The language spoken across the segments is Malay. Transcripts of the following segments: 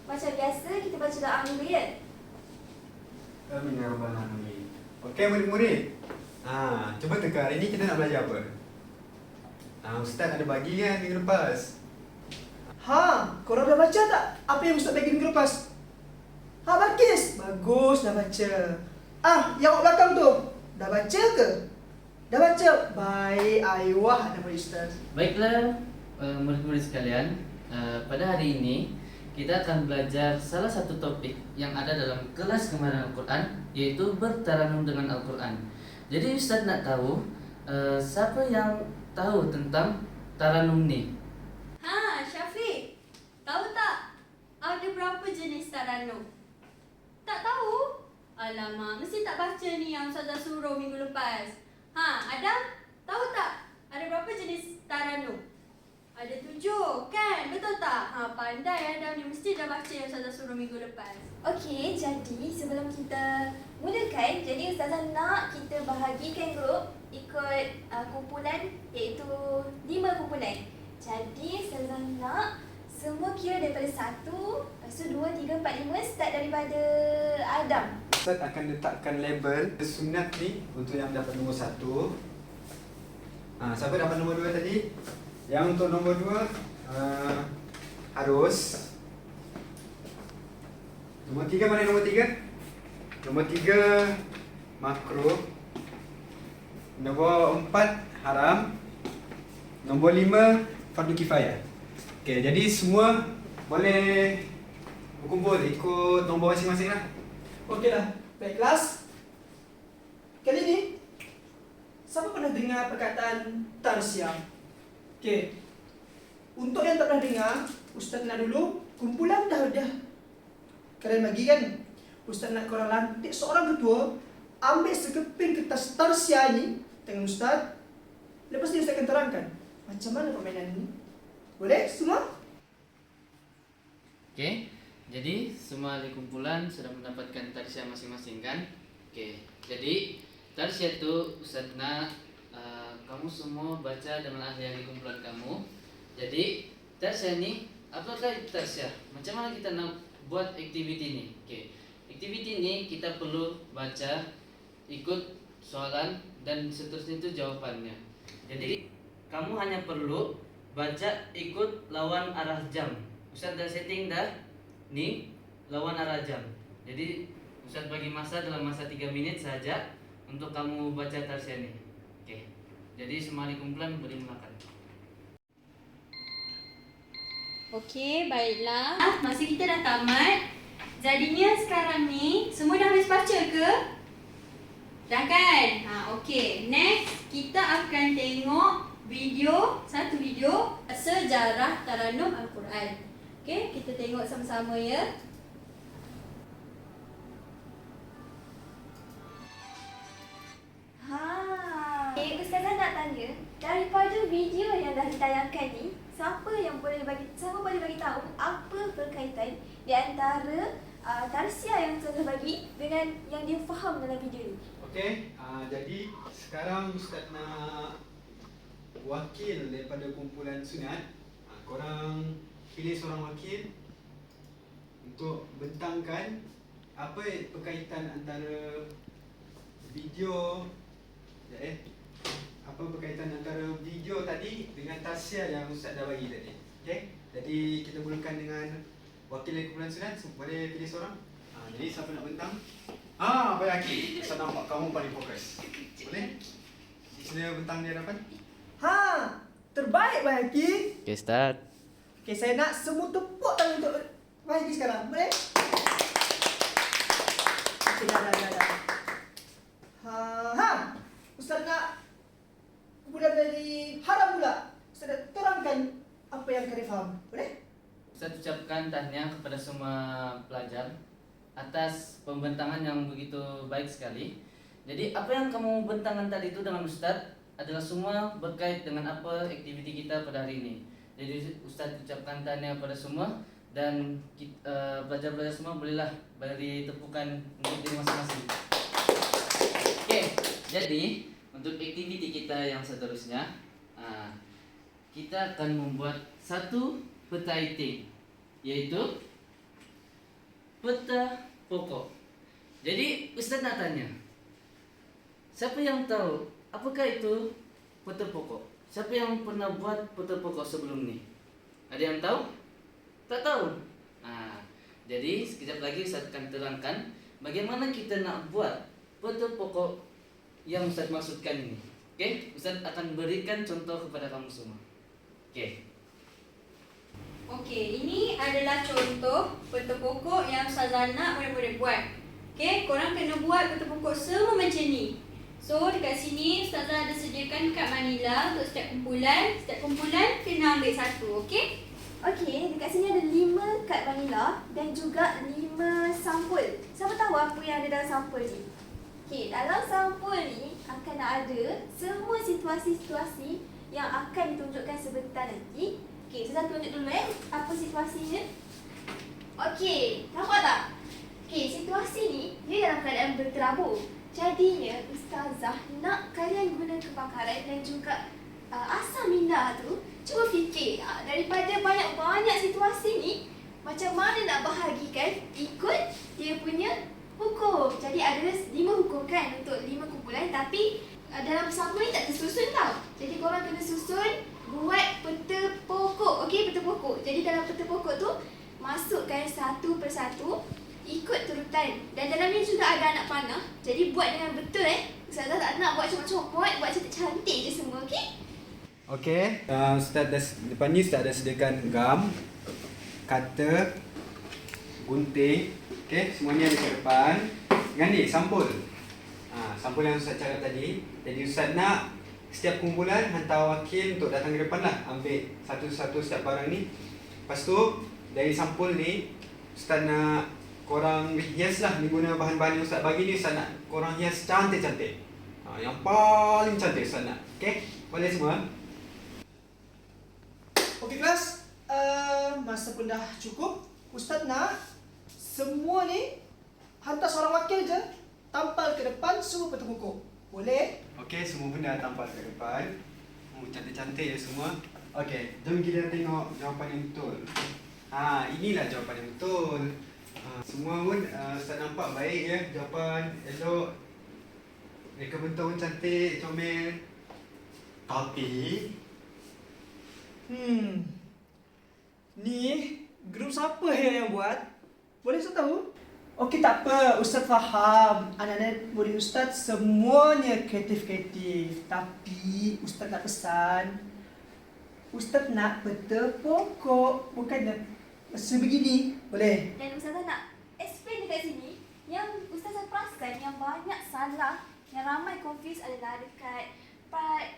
Macam biasa kita baca doa dulu ya. Amin ya rabbal alamin. Okey murid-murid. Cuba teka hari ni kita nak belajar apa? Ustaz ada bagi kan minggu lepas. Korang dah baca tak apa yang Ustaz bagi minggu lepas? Bakis. Bagus, dah baca. Yang kat belakang tu, dah baca ke? Dah baca? Baik, ayuah nama Ustaz. Baiklah, murid-murid sekalian, pada hari ini kita akan belajar salah satu topik yang ada dalam kelas Gemara Al-Quran, yaitu bertaranum dengan Al-Quran. Jadi Ustaz nak tahu, siapa yang tahu tentang taranum ni? Syafiq, tahu tak ada berapa jenis taranum? Tak tahu? Alamak, mesti tak baca ni yang Ustazah suruh minggu lepas. Adam, tahu tak ada berapa jenis taranum? Ada 7, kan? Betul tak? Pandai Adam ni, mesti dah baca yang Ustazah suruh minggu lepas. Okey, jadi sebelum kita mulakan, jadi Ustazah nak kita bahagikan grup ikut kumpulan, iaitu 5 kumpulan. Jadi Ustazah nak semua kira daripada 1, lepas tu 2, 3, 4, 5, start daripada Adam. Ustaz akan letakkan label sunat ni untuk yang dapat nombor 1. Siapa dapat nombor 2 tadi? Yang untuk nombor 2 harus. Nombor 3 mana nombor 3? Nombor 3 makruh. Nombor 4 haram. Nombor 5 fardu kifayah. Okey, jadi semua boleh berkumpul ikut nombor masing-masing lah. Okeylah, baik kelas. Kali ni, siapa pernah dengar perkataan tarsiah? Okey. Untuk yang tak pernah dengar, Ustaz nak dulu kumpulan dah. Kalian bagi kan? Ustaz nak korang lantik seorang ketua, ambil sekeping kertas tarsiah ni dengan Ustaz. Lepas ni Ustaz akan terangkan macam mana permainan ni. Boleh semua? Okey, jadi semua ahli kumpulan sudah mendapatkan tarsiah masing-masing kan? Okey, jadi tarsiah itu Ustaz nak kamu semua baca dengan ahli-ahli kumpulan kamu. Jadi tarsiah ni, apakah itu tarsiah? Macam mana kita nak buat aktiviti ni? Okey, aktiviti ni kita perlu baca, ikut soalan dan seterusnya itu jawabannya. Jadi kamu hanya perlu baca ikut lawan arah jam. Ustaz dah setting dah ni lawan arah jam. Jadi Ustaz bagi masa dalam masa 3 minit saja untuk kamu baca tarsiah ni. Okey. Jadi semua ahli kumpulan boleh mulakan. Okey, baiklah. Masa kita dah tamat. Jadinya sekarang ni semua dah habis baca ke? Dah kan? Okey. Next, kita akan tengok satu video sejarah taranum Al-Quran. Okey, kita tengok sama-sama ya. Ustazah nak tanya, daripada video yang dah ditayangkan ni, siapa boleh bagi tahu apa perkaitan di antara tarsiah yang Ustazah bagi dengan yang dia faham dalam video ni? Okey, jadi sekarang Ustaz nak wakil daripada kumpulan sunat. Korang pilih seorang wakil untuk bentangkan apa perkaitan antara video tadi dengan tarsiah yang Ustaz dah bagi tadi. Okey, jadi kita mulakan dengan wakil dari kumpulan sunat. Boleh pilih seorang. Jadi siapa nak bentang? Baik Aki. Ustaz nampak kamu paling fokus. Boleh? Sila bentang di hadapan. Terbaik Bayaki. Okey, start. Okey, saya nak semua tepuk tangan untuk Bayaki sekarang. Boleh? Okey, dah. Ustaz nak kumpulan dari haram pula. Ustaz nak terangkan apa yang kalian faham. Boleh? Ustaz ucapkan tahniah kepada semua pelajar atas pembentangan yang begitu baik sekali. Jadi apa yang kamu bentangkan tadi itu dengan Ustaz adalah semua berkait dengan apa aktiviti kita pada hari ini. Jadi Ustaz ucapkan tahniah kepada semua dan pelajar-pelajar semua bolehlah beri tepukan untuk diri masing-masing. Okey, jadi untuk aktiviti kita yang seterusnya, kita akan membuat satu peta itik, yaitu peta pokok. Jadi Ustaz nak tanya, siapa yang tahu apakah itu peta pokok? Siapa yang pernah buat peta pokok sebelum ni? Ada yang tahu? Tak tahu? Jadi sekejap lagi Ustaz akan terangkan bagaimana kita nak buat peta pokok yang Ustaz maksudkan ini. Okey, Ustaz akan berikan contoh kepada kamu semua. Okey. Okey, ini adalah contoh peta pokok yang Ustazah nak murid-murid buat. Okey, korang kena buat peta pokok semua macam ni. So, dekat sini Ustazah ada sediakan kad Manila untuk setiap kumpulan. Setiap kumpulan kena ambil satu, okey? Okey, dekat sini ada 5 kad Manila dan juga 5 sampul. Siapa tahu apa yang ada dalam sampul ni? Okey, dalam sampul ni akan ada semua situasi-situasi yang akan ditunjukkan sebentar nanti. Okey, saya tunjuk dulu apa situasinya. Okey, nampak tak? Okey, situasi ni dia dalam keadaan berterabur. Jadinya Ustazah nak kalian guna kepakaran dan juga asal minda tu cuba fikir daripada banyak-banyak situasi ni macam mana nak bahagikan ikut dia punya hukum. Jadi ada 5 hukum kan untuk 5 kumpulan, tapi dalam sampul ni tak tersusun tau. Jadi korang kena susun buat peta pokok. Okey, peta pokok. Jadi dalam peta pokok tu masukkan satu persatu ikut turutan. Dan dalam ni juga ada anak panah. Jadi buat dengan betul Ustazah tak nak buat comot-comot, buat cantik-cantik je semua, okey? Okey, Ustaz depan ni Ustaz ada sediakan gam, cutter, gunting. Okey, semuanya ada kat depan. Dengan ni sampul. Sampul yang Ustaz cakap tadi. Jadi Ustaz nak setiap kumpulan hantar wakil untuk datang ke depan lah, ambil satu-satu setiap barang ni. Lepas tu dari sampul ni Ustaz nak korang hias lah, ni guna bahan-bahan yang Ustaz bagi ni. Ustaz nak korang hias cantik-cantik. Yang paling cantik Ustaz nak. Okey, boleh semua? Okey kelas, masa pun dah cukup. Ustaz nak semua ni hantar seorang wakil je, tampal ke depan semua peta pokok. Boleh? Okey, semua benda tampal ke depan. Cantik-cantik je semua. Okey, jom kita tengok jawapan yang betul. Inilah jawapan yang betul. Semua pun Ustaz nampak baik ya, jawapan elok. Mereka bentuk pun cantik, comel. Tapi Ni grup siapa yang buat? Boleh Ustaz tahu? Okey, tak apa, Ustaz faham. Anak-anak murid Ustaz semuanya kreatif-kreatif. Tapi Ustaz nak pesan, Ustaz nak peta pokok, bukan sebegini. Boleh? Dan Ustazah nak explain dekat sini yang Ustazah perasan yang banyak salah, yang ramai confuse adalah dekat part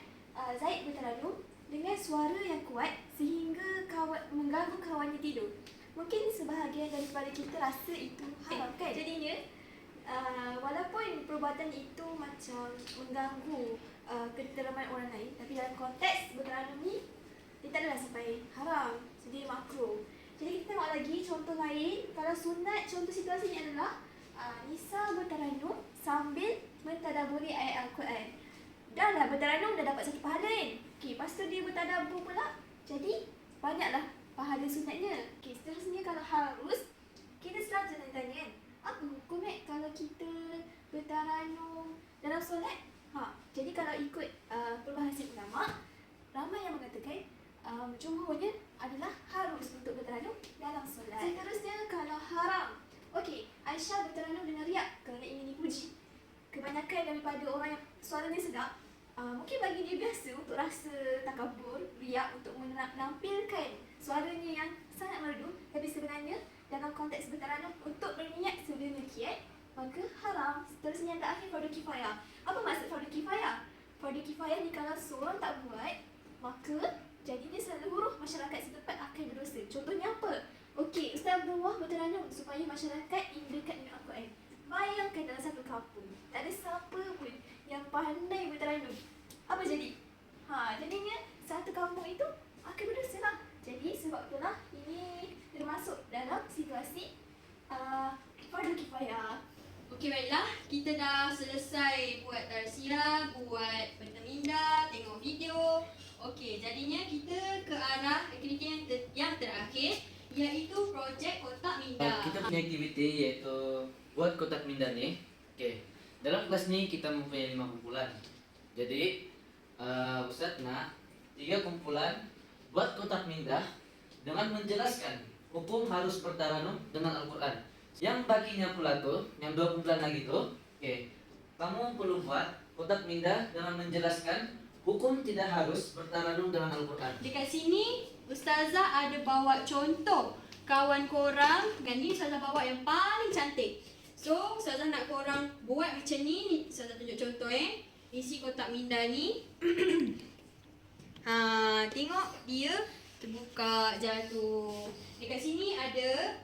Zaid berterlalu dengan suara yang kuat sehingga mengganggu kawannya tidur. Mungkin sebahagian daripada kita rasa itu haram kan? Jadinya walaupun perbuatan itu macam mengganggu ketenteraman orang lain, tapi dalam konteks berterlalu ni dia tak adalah sampai haram, jadi makruh. Jadi kita tengok lagi contoh lain. Kalau sunat, contoh situasi ni adalah Nisa bertarannum sambil mentadaburi ayat Al-Quran. Dah lah bertarannum, dah dapat satu pahala kan? Okey, lepas tu dia bertadabur pula, jadi banyaklah pahala sunatnya. Okey, seterusnya kalau harus, kita selalu tanya kan, apa hukum kalau kita bertarannum dalam solat? Jadi kalau ikut perbahasan ulama, ramai yang mengatakan jumhurnya adalah harus untuk bertarannum dalam solat. Seterusnya kalau haram. Okey, Aisyah bertarannum dengan riak kerana ingin dipuji. Kebanyakan daripada orang yang suaranya sedap, mungkin bagi dia biasa untuk rasa takabur, riak untuk menampilkan suaranya yang sangat merdu, tapi sebenarnya dalam konteks bertarannum untuk berniat sedemikian, maka haram. Seterusnya yang terakhir, fardu kifayah. Apa maksud fardu kifayah? Fardu kifayah ni kalau seorang tak buat, maka jadinya seluruh masyarakat setempat akan berdosa. Contohnya apa? Okey, Ustaz Abdullah bertarannum supaya masyarakat ingin dekat dengan Al-Quran. Bayangkan dalam satu kampung, tak ada siapa pun yang pandai bertarannum. Apa jadi? Jadinya satu kampung itu akan berdosa lah. Jadi sebab itulah ini termasuk dalam situasi fardu kifayah. Okey, baiklah. Kita dah selesai buat tarsiah, buat peta minda, tengok video. Okey, jadinya kita ke arah aktiviti yang terakhir, iaitu projek kotak minda. Kita punya aktiviti kotak minda nih. Oke. Dalam kelas ini kita mempunyai 5 kumpulan. Jadi Ustadz nak 3 kumpulan buat kotak minda dengan menjelaskan hukum harus bertaranum dengan Al-Quran. Yang baginya pula tuh, yang 2 kumpulan lagi tuh, oke, kamu perlu buat kotak minda dengan menjelaskan hukum tidak harus bertaranum dengan Al-Quran. Dekat sini Ustazah ada bawa contoh kawan korang, dan ni Ustazah bawa yang paling cantik. So Ustazah nak korang buat macam ni Ustazah tunjuk contoh isi kotak minda ni. Tengok dia terbuka jatuh. Dekat sini ada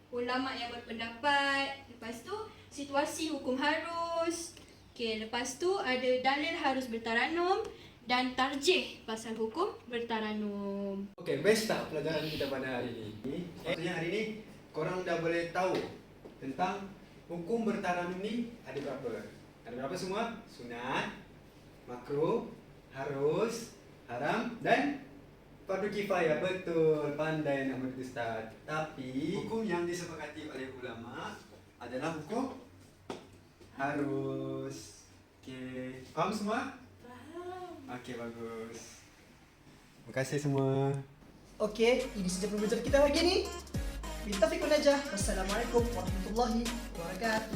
ulama yang berpendapat. Lepas tu situasi hukum harus. Okey, lepas tu ada dalil harus bertaranum dan tarjih pasal hukum bertaranum. Okey, best tak pelajaran kita pada hari ini? Maksudnya hari ini korang dah boleh tahu tentang hukum bertaranum ni ada berapa? Ada berapa semua? Sunat, makruh, harus, haram dan fardu kifayah. Betul, pandai nak menurut Ustaz. Tapi hukum yang disepakati oleh ulama adalah hukum harus. Okey, faham semua? Faham. Okey, bagus. Terima kasih semua. Okey, ini saja pembelajaran kita hari ini. Bila taufiq wal hidayah. Wassalamualaikum warahmatullahi wabarakatuh.